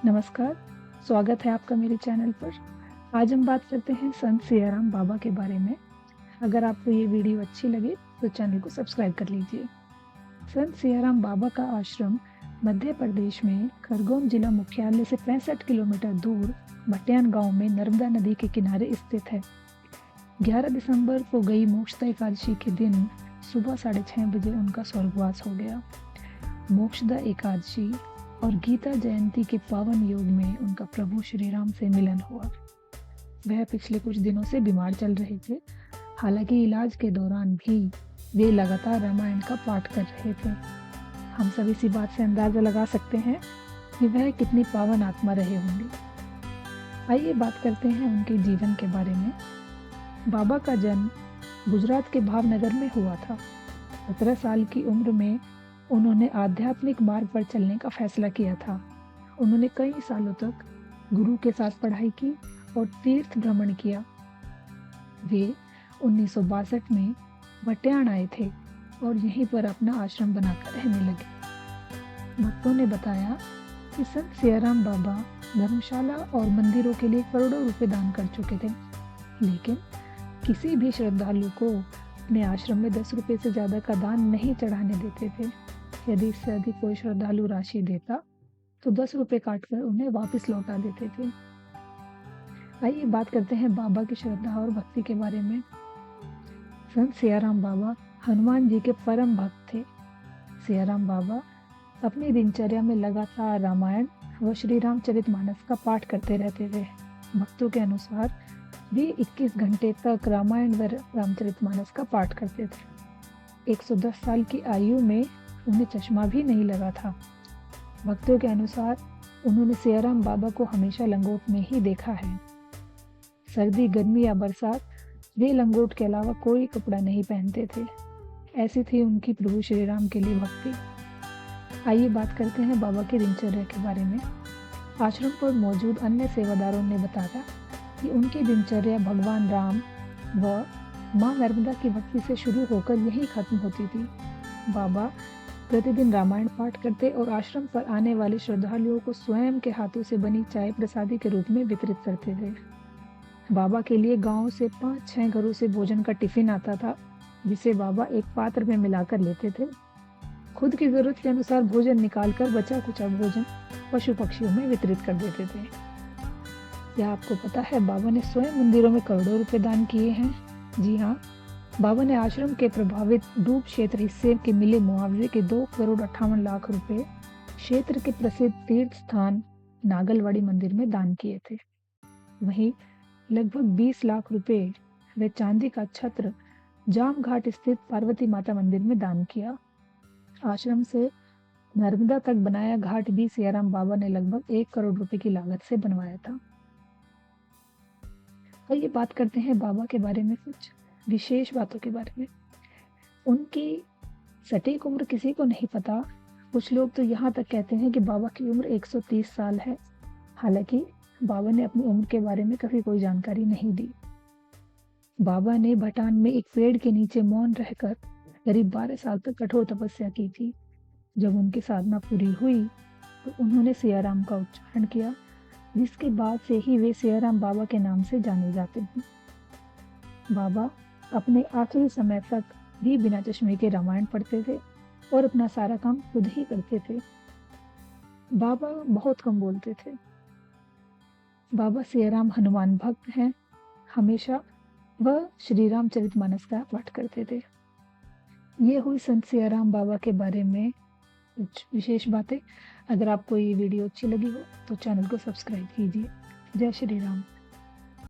नमस्कार, स्वागत है आपका मेरे चैनल पर। आज हम बात करते हैं संत सियाराम बाबा के बारे में। अगर आपको ये वीडियो अच्छी लगे तो चैनल को सब्सक्राइब कर लीजिए। संत सियाराम बाबा का आश्रम मध्य प्रदेश में खरगोन जिला मुख्यालय से 65 किलोमीटर दूर भटियान गांव में नर्मदा नदी के किनारे स्थित है। 11 दिसंबर को गई मोक्षदा एकादशी के दिन सुबह 6:30 बजे उनका स्वर्गवास हो गया। मोक्षदा एकादशी और गीता जयंती के पावन योग में उनका प्रभु श्री राम से मिलन हुआ। वह पिछले कुछ दिनों से बीमार चल रहे थे। हालांकि इलाज के दौरान भी वे लगातार रामायण का पाठ कर रहे थे। हम सब इसी बात से अंदाजा लगा सकते हैं कि वह कितनी पावन आत्मा रहे होंगे। आइए बात करते हैं उनके जीवन के बारे में। बाबा का जन्म गुजरात के भावनगर में हुआ था। 17 साल की उम्र में उन्होंने आध्यात्मिक मार्ग पर चलने का फैसला किया था। उन्होंने कई सालों तक गुरु के साथ पढ़ाई की और तीर्थ भ्रमण किया। वे 1962 में भटियाण आए थे और यहीं पर अपना आश्रम बनाकर रहने लगे। भक्तों ने बताया कि संत सियाराम बाबा धर्मशाला और मंदिरों के लिए करोड़ों रुपए दान कर चुके थे, लेकिन किसी भी श्रद्धालु को अपने आश्रम में 10 रुपए से ज्यादा का दान नहीं चढ़ाने देते थे। यदि इससे अधिक कोई श्रद्धालु राशि देता तो 10 रुपए काटकर उन्हें वापस लौटा देते थे। आइए बात करते हैं बाबा की श्रद्धा और भक्ति के बारे में। संत सियाराम बाबा हनुमान जी के परम भक्त थे। सियाराम बाबा अपनी दिनचर्या में लगातार रामायण व श्री रामचरितमानस का पाठ करते रहते थे। भक्तों के अनुसार वे 21 घंटे तक रामायण व रामचरितमानस का पाठ करते थे। 110 साल की आयु में उन्हें चश्मा भी नहीं लगा था। भक्तों के अनुसार उन्होंने सियाराम बाबा को हमेशा लंगोट में ही देखा है। सर्दी, गर्मी या बरसात वे लंगोट के अलावा कोई कपड़ा नहीं पहनते थे। ऐसी थी उनकी प्रभु श्री राम के लिए भक्ति। आइए बात करते हैं बाबा की दिनचर्या के बारे में। आश्रम पर मौजूद अन्य सेवादारों ने बताया कि उनकी दिनचर्या भगवान राम व माँ नर्मदा की भक्ति से शुरू होकर यहीं खत्म होती थी। बाबा प्रतिदिन रामायण पाठ करते और आश्रम पर आने वाले श्रद्धालुओं को स्वयं के हाथों से बनी चाय प्रसादी के रूप में वितरित करते थे। बाबा के लिए गांव से 5-6 घरों से भोजन का टिफिन आता था, जिसे बाबा एक पात्र में मिलाकर लेते थे। खुद की जरूरत के अनुसार भोजन निकालकर बचा कुचा भोजन पशु पक्षियों में वितरित कर देते थे। क्या आपको पता है बाबा ने स्वयं मंदिरों में करोड़ों रुपए दान किए हैं? जी हाँ, बाबा ने आश्रम के प्रभावित डूब क्षेत्र हिस्से के मिले मुआवजे के 2,58,00,000 रुपए क्षेत्र के प्रसिद्ध तीर्थ स्थान नागलवाड़ी मंदिर में दान किए थे। वहीं लगभग 20 लाख रुपए व चांदी का छत्र जाम घाट स्थित पार्वती माता मंदिर में दान किया। आश्रम से नर्मदा तक बनाया घाट भी सियाराम बाबा ने लगभग 1 करोड़ रुपए की लागत से बनवाया था। आइए बात करते हैं बाबा के बारे में कुछ विशेष बातों के बारे में। उनकी सटीक उम्र किसी को नहीं पता। कुछ लोग तो यहाँ तक कहते हैं कि बाबा की उम्र 130 साल है। हालांकि बाबा ने अपनी उम्र के बारे में कभी कोई जानकारी नहीं दी। बाबा ने भटान में एक पेड़ के नीचे मौन रहकर करीब 12 साल तक कठोर तपस्या की थी। जब उनकी साधना पूरी हुई तो उन्होंने सियाराम का उच्चारण किया, जिसके बाद से ही वे सियाराम बाबा के नाम से जाने जाते हैं। बाबा अपने आखिरी समय तक भी बिना चश्मे के रामायण पढ़ते थे और अपना सारा काम खुद ही करते थे। बाबा बहुत कम बोलते थे। बाबा सियाराम हनुमान भक्त हैं। हमेशा वह श्री रामचरितमानस का पाठ करते थे। ये हुई संत सियाराम बाबा के बारे में कुछ विशेष बातें। अगर आपको ये वीडियो अच्छी लगी हो तो चैनल को सब्सक्राइब कीजिए। जय श्री राम।